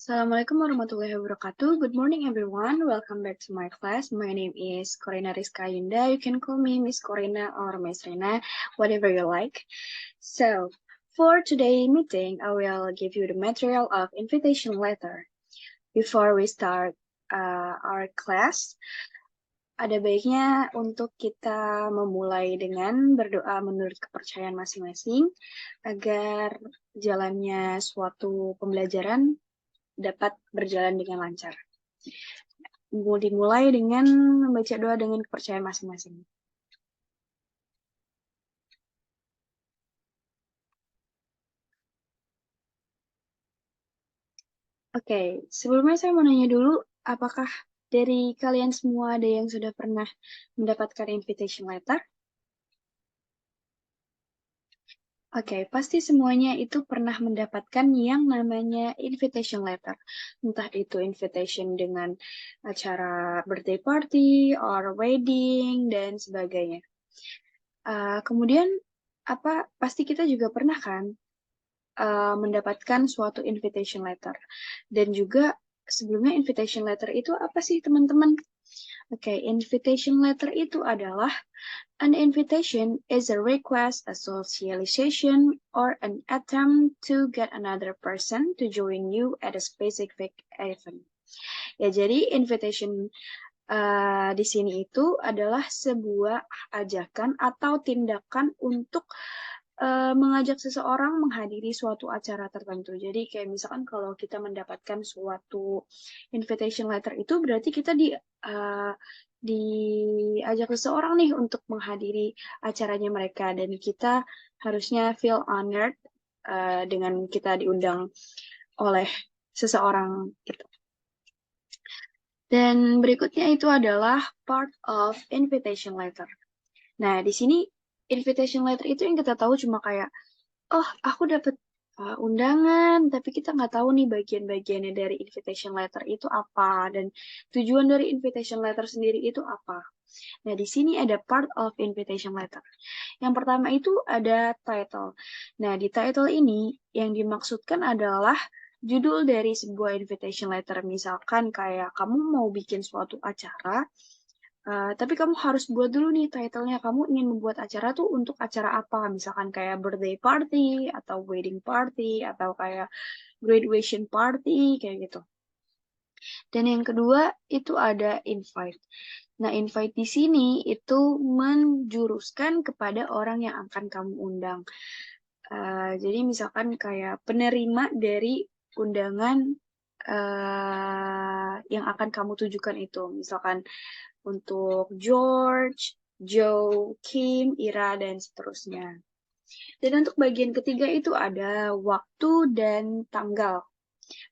Assalamualaikum warahmatullahi wabarakatuh. Good morning, everyone. Welcome back to my class. My name is Corina Rizka Yunda. You can call me Miss Corina or Miss Rina, whatever you like. So, for today's meeting, I will give you the material of invitation letter. Before we start our class, ada baiknya untuk kita memulai dengan berdoa menurut kepercayaan masing-masing agar jalannya suatu pembelajaran dapat berjalan dengan lancar. Dimulai dengan membaca doa dengan kepercayaan masing-masing. Oke, sebelumnya saya mau nanya dulu, apakah dari kalian semua ada yang sudah pernah mendapatkan invitation letter? Oke, pasti semuanya itu pernah mendapatkan yang namanya invitation letter. Entah itu invitation dengan acara birthday party, or wedding, dan sebagainya. Kemudian, pasti kita juga pernah kan mendapatkan suatu invitation letter. Dan juga sebelumnya invitation letter itu apa sih teman-teman? Oke, invitation letter itu adalah an invitation is a request, a socialization, or an attempt to get another person to join you at a specific event. Ya, jadi invitation di sini itu adalah sebuah ajakan atau tindakan untuk mengajak seseorang menghadiri suatu acara tertentu. Jadi kayak misalkan kalau kita mendapatkan suatu invitation letter itu berarti kita diajak seseorang nih untuk menghadiri acaranya mereka dan kita harusnya feel honored dengan kita diundang oleh seseorang gitu. Dan berikutnya itu adalah part of invitation letter. Nah, di sini invitation letter itu yang kita tahu cuma kayak, oh, aku dapat undangan, tapi kita nggak tahu nih bagian-bagiannya dari invitation letter itu apa, dan tujuan dari invitation letter sendiri itu apa. Nah, di sini ada part of invitation letter. Yang pertama itu ada title. Nah, di title ini yang dimaksudkan adalah judul dari sebuah invitation letter. Misalkan kayak kamu mau bikin suatu acara, tapi kamu harus buat dulu nih title-nya. Kamu ingin membuat acara tuh untuk acara apa? Misalkan kayak birthday party, atau wedding party, atau kayak graduation party, kayak gitu. Dan yang kedua itu ada invite. Nah, invite di sini itu menjuruskan kepada orang yang akan kamu undang. Jadi misalkan kayak penerima dari undangan yang akan kamu tujukan itu. Misalkan untuk George, Joe, Kim, Ira, dan seterusnya. Dan untuk bagian ketiga itu ada waktu dan tanggal.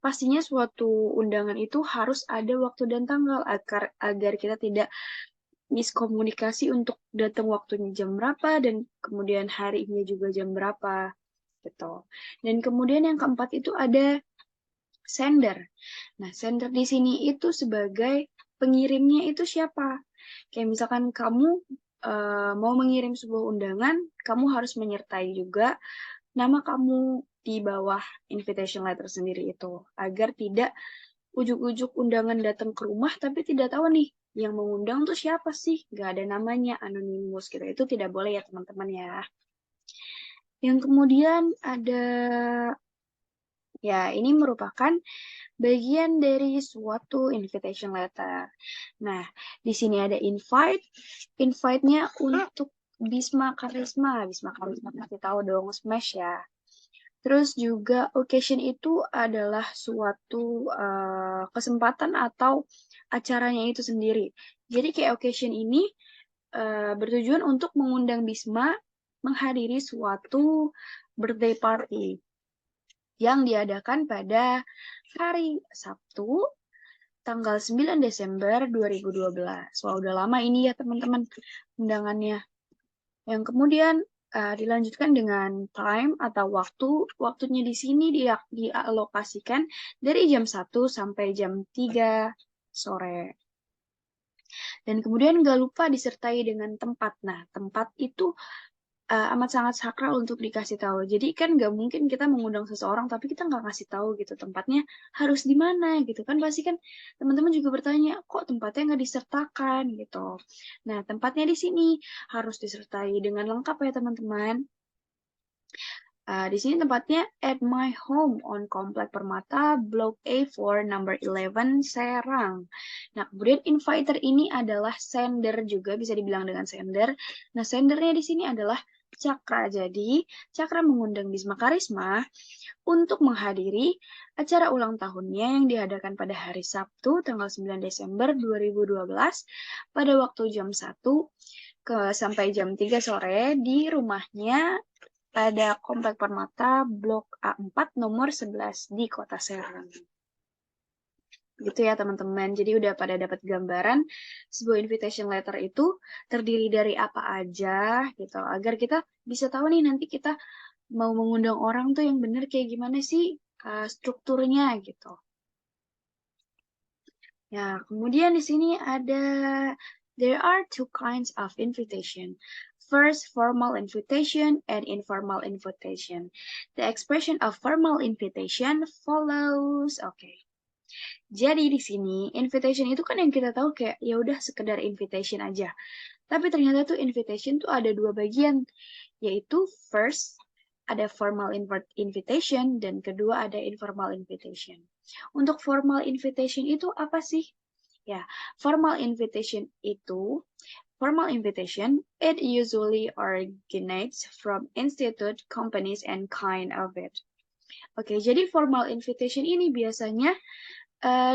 Pastinya suatu undangan itu harus ada waktu dan tanggal agar kita tidak miskomunikasi untuk datang waktunya jam berapa dan kemudian harinya juga jam berapa gitu. Dan kemudian yang keempat itu ada sender. Nah, sender di sini itu sebagai pengirimnya itu siapa? Kayak misalkan kamu mau mengirim sebuah undangan, kamu harus menyertai juga nama kamu di bawah invitation letter sendiri itu, agar tidak ujuk-ujuk undangan datang ke rumah tapi tidak tahu nih yang mengundang tuh siapa sih, gak ada namanya, anonimus gitu. Itu tidak boleh ya teman-teman ya. Yang kemudian ada, ya ini merupakan bagian dari suatu invitation letter. Nah, di sini ada invite. Invite-nya untuk Bisma Karisma. Bisma Karisma pasti tahu dong, Smash ya. Terus juga occasion itu adalah suatu kesempatan atau acaranya itu sendiri. Jadi kayak occasion ini bertujuan untuk mengundang Bisma menghadiri suatu birthday party yang diadakan pada hari Sabtu tanggal 9 Desember 2012. Wah, udah lama ini ya teman-teman undangannya. Yang kemudian dilanjutkan dengan time atau waktu. Waktunya di sini dialokasikan dari jam 1 sampai jam 3 sore. Dan kemudian nggak lupa disertai dengan tempat. Nah, tempat itu amat sangat sakral untuk dikasih tahu. Jadi kan nggak mungkin kita mengundang seseorang tapi kita nggak kasih tahu gitu tempatnya harus di mana gitu kan, pasti kan teman-teman juga bertanya kok tempatnya nggak disertakan gitu. Nah tempatnya di sini harus disertai dengan lengkap ya teman-teman. Di sini tempatnya at my home on Komplek Permata, Blok A4, number 11, Serang. Nah, kemudian inviter ini adalah sender juga, bisa dibilang dengan sender. Nah, sendernya di sini adalah Cakra. Jadi, Cakra mengundang Bisma Karisma untuk menghadiri acara ulang tahunnya yang diadakan pada hari Sabtu, tanggal 9 Desember 2012, pada waktu jam 1 sampai jam 3 sore di rumahnya pada Komplek Permata Blok A4 nomor 11 di Kota Serang. Gitu ya teman-teman. Jadi udah pada dapat gambaran sebuah invitation letter itu terdiri dari apa aja gitu. Agar kita bisa tahu nih nanti kita mau mengundang orang tuh yang bener kayak gimana sih strukturnya gitu. Ya, kemudian di sini ada there are two kinds of invitation. First, formal invitation and informal invitation. The expression of formal invitation follows. Oke. Jadi di sini invitation itu kan yang kita tahu kayak ya udah sekedar invitation aja. Tapi ternyata tuh invitation tuh ada dua bagian, yaitu first ada formal invitation dan kedua ada informal invitation. Untuk formal invitation itu apa sih? Ya, formal invitation, it usually originates from institute, companies, and kind of it. Oke, jadi formal invitation ini biasanya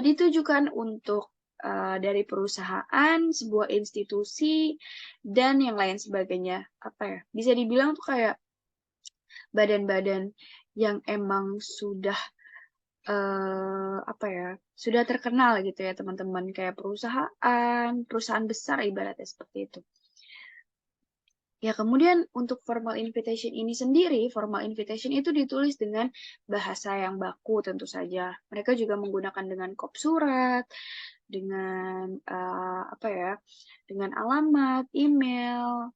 ditujukan untuk dari perusahaan, sebuah institusi, dan yang lain sebagainya. Apa ya? Bisa dibilang tuh kayak badan-badan yang emang sudah sudah terkenal gitu ya teman-teman, kayak perusahaan besar ibaratnya seperti itu. Ya, kemudian untuk formal invitation ini sendiri, formal invitation itu ditulis dengan bahasa yang baku tentu saja. Mereka juga menggunakan dengan kop surat, dengan dengan alamat, email,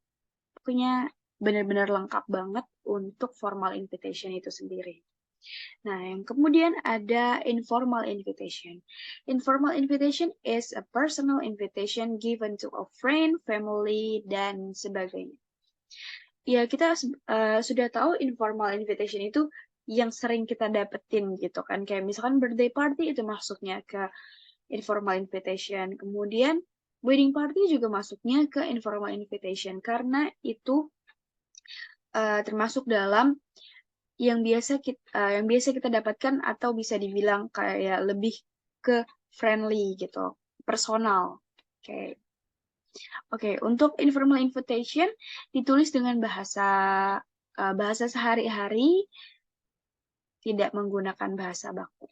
pokoknya benar-benar lengkap banget untuk formal invitation itu sendiri. Nah, yang kemudian ada informal invitation. Informal invitation is a personal invitation given to a friend, family, dan sebagainya. Ya, kita sudah tahu informal invitation itu yang sering kita dapetin gitu kan. Kayak misalkan birthday party itu masuknya ke informal invitation. Kemudian wedding party juga masuknya ke informal invitation karena itu termasuk dalam yang biasa kita dapatkan atau bisa dibilang kayak lebih ke friendly gitu, personal. Oke. Oke, untuk informal invitation ditulis dengan bahasa sehari-hari, tidak menggunakan bahasa baku.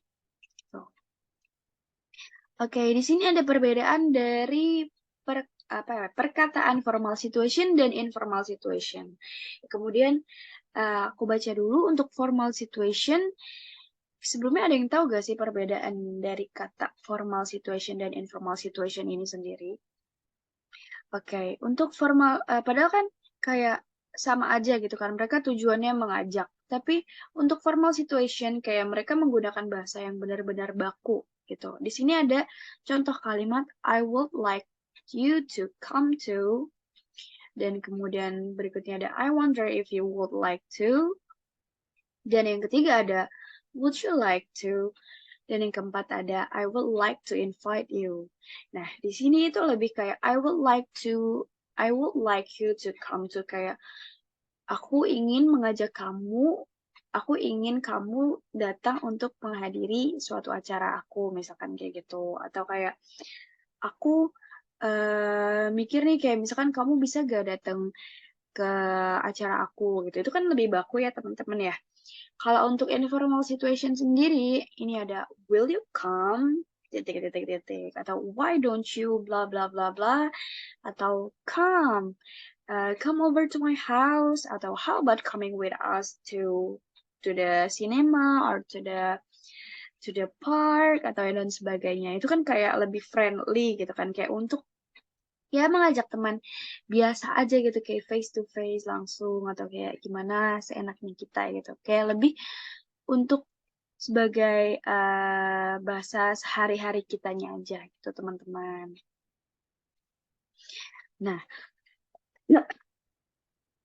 Oke, di sini ada perbedaan dari perkataan formal situation dan informal situation. Kemudian aku baca dulu untuk formal situation. Sebelumnya ada yang tahu gak sih perbedaan dari kata formal situation dan informal situation ini sendiri? Oke, untuk formal, padahal kan kayak sama aja gitu kan, mereka tujuannya mengajak. Tapi untuk formal situation, kayak mereka menggunakan bahasa yang benar-benar baku gitu. Di sini ada contoh kalimat, I would like you to come to. Dan kemudian berikutnya ada, I wonder if you would like to. Dan yang ketiga ada, would you like to. Dan yang keempat ada, I would like to invite you. Nah, di sini itu lebih kayak, I would like you to come to, kayak aku ingin kamu datang untuk menghadiri suatu acara aku, misalkan kayak gitu. Atau kayak, aku mikir nih kayak misalkan kamu bisa gak datang ke acara aku gitu. Itu kan lebih baku ya teman-teman ya. Kalau untuk informal situation sendiri, ini ada will you come? Titik. Atau why don't you bla bla bla bla. Atau come over to my house. Atau how about coming with us to the cinema or to the park atau dan sebagainya. Itu kan kayak lebih friendly gitu kan, kayak untuk ya mengajak teman biasa aja gitu, kayak face to face langsung, atau kayak gimana seenaknya kita gitu, kayak lebih untuk sebagai bahasa sehari-hari kitanya aja gitu teman-teman. Nah,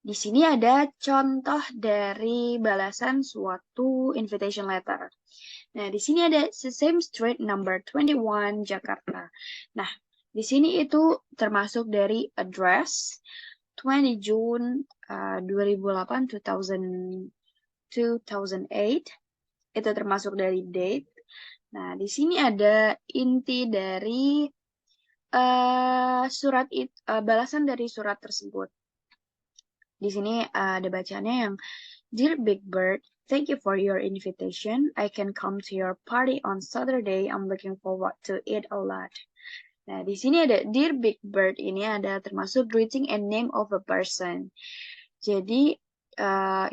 di sini ada contoh dari balasan suatu invitation letter. Nah, di sini ada Sesame Street number 21 Jakarta. Nah, di sini itu termasuk dari address 20 June 2008 2008. Itu termasuk dari date. Nah, di sini ada inti dari balasan dari surat tersebut. Di sini ada bacaannya yang Dear Big Bird, thank you for your invitation. I can come to your party on Saturday. I'm looking forward to it a lot. Nah, di sini ada Dear Big Bird, ini ada termasuk greeting and name of a person. Jadi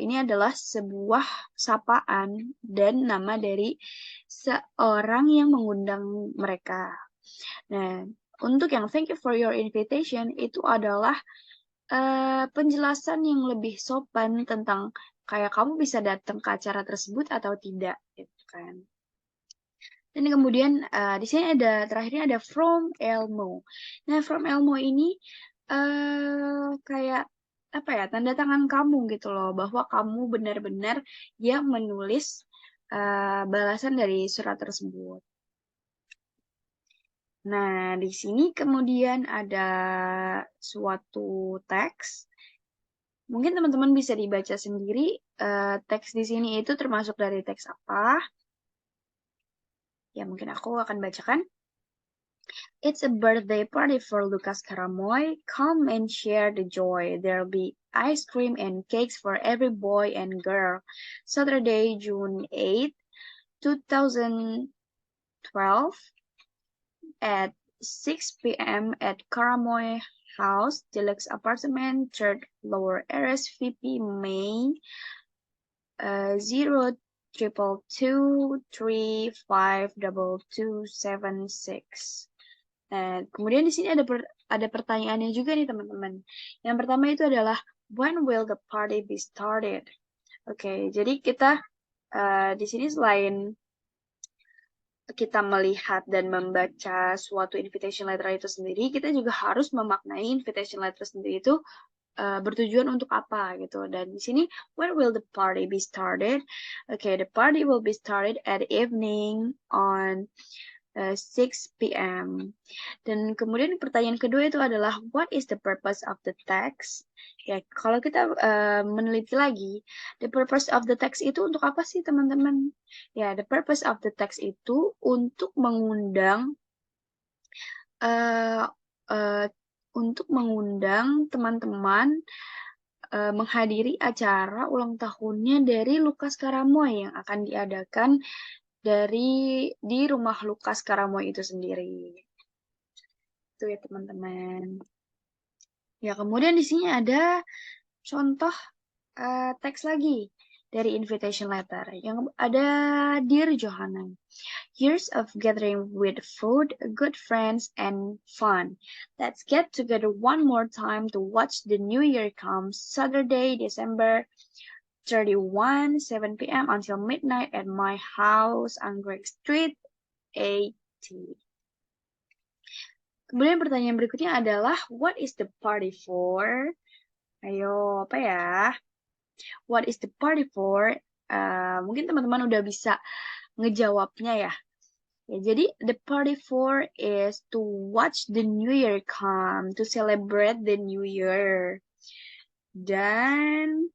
ini adalah sebuah sapaan dan nama dari seorang yang mengundang mereka. Nah, untuk yang thank you for your invitation itu adalah penjelasan yang lebih sopan tentang kayak kamu bisa datang ke acara tersebut atau tidak, gitu kan. Dan kemudian di sini ada terakhirnya ada from Elmo. Nah, from Elmo ini kayak apa ya, tanda tangan kamu gitu loh, bahwa kamu benar-benar yang menulis balasan dari surat tersebut. Nah, di sini kemudian ada suatu teks. Mungkin teman-teman bisa dibaca sendiri teks di sini itu termasuk dari teks apa. Ya, mungkin aku akan bacakan. It's a birthday party for Lucas Karamoy. Come and share the joy. There'll be ice cream and cakes for every boy and girl. Saturday, June 8th, 2012 at 6 p.m. at Karamoy House, Deluxe Apartment, 3rd floor, RSVP May 02223522276. Kemudian di sini ada pertanyaannya juga nih teman-teman. Yang pertama itu adalah when will the party be started? Oke, jadi kita di sini selain kita melihat dan membaca suatu invitation letter itu sendiri, kita juga harus memaknai invitation letter sendiri itu bertujuan untuk apa gitu. Dan di sini when will the party be started? Okay, the party will be started at evening on 6 p.m. Dan kemudian pertanyaan kedua itu adalah what is the purpose of the text? Ya, kalau kita meneliti lagi, the purpose of the text itu untuk apa sih teman-teman? Ya, the purpose of the text itu untuk mengundang uh, uh, teman-teman menghadiri acara ulang tahunnya dari Lukas Karamoy yang akan diadakan di rumah Lukas Karamoy itu sendiri. Itu ya teman-teman. Ya, kemudian di sini ada contoh teks lagi dari invitation letter yang ada Dear Johanna. Years of gathering with food, good friends, and fun. Let's get together one more time to watch the New Year come. Saturday, December 31, 7 p.m. until midnight at my house, Anggrek Street, 80. Kemudian pertanyaan berikutnya adalah, what is the party for? Ayo, apa ya? What is the party for? Mungkin teman-teman udah bisa ngejawabnya ya. Ya, jadi the party for is to watch the New Year come, to celebrate the New Year. Dan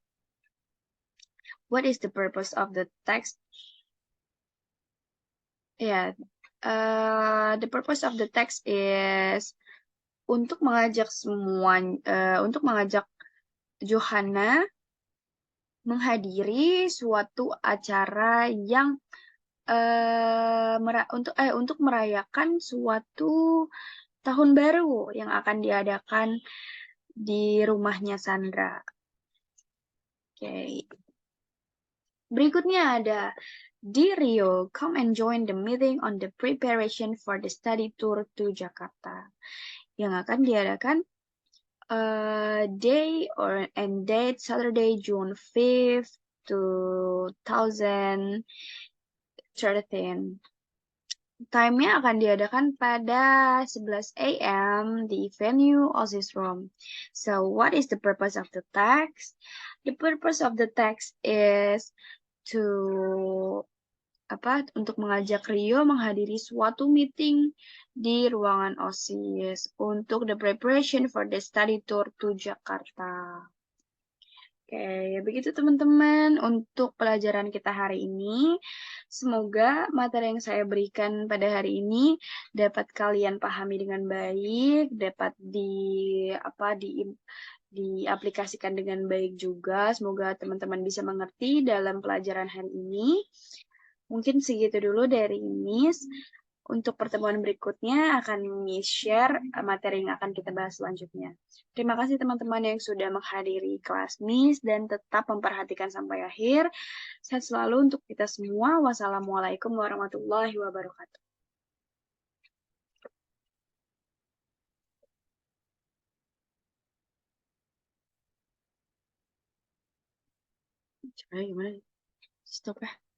what is the purpose of the text? Ya, the purpose of the text is untuk mengajak Johanna menghadiri suatu acara yang untuk merayakan suatu tahun baru yang akan diadakan di rumahnya Sandra. Oke. Berikutnya ada Dear Rio, come and join the meeting on the preparation for the study tour to Jakarta. yang akan diadakan day or and date Saturday, June 5th, 2013. Time-nya akan diadakan pada 11 a.m. di venue Oasis Room. So, what is the purpose of the text? The purpose of the text is to untuk mengajak Rio menghadiri suatu meeting di ruangan OSIS untuk the preparation for the study tour to Jakarta. Oke, begitu teman-teman untuk pelajaran kita hari ini. Semoga materi yang saya berikan pada hari ini dapat kalian pahami dengan baik, dapat diaplikasikan dengan baik juga. Semoga teman-teman bisa mengerti dalam pelajaran hari ini. Mungkin segitu dulu dari Miss. Untuk pertemuan berikutnya akan Miss share materi yang akan kita bahas selanjutnya. Terima kasih teman-teman yang sudah menghadiri kelas Miss dan tetap memperhatikan sampai akhir. Sehat selalu untuk kita semua. Wassalamualaikum warahmatullahi wabarakatuh. Caranya gimana? Stop ya.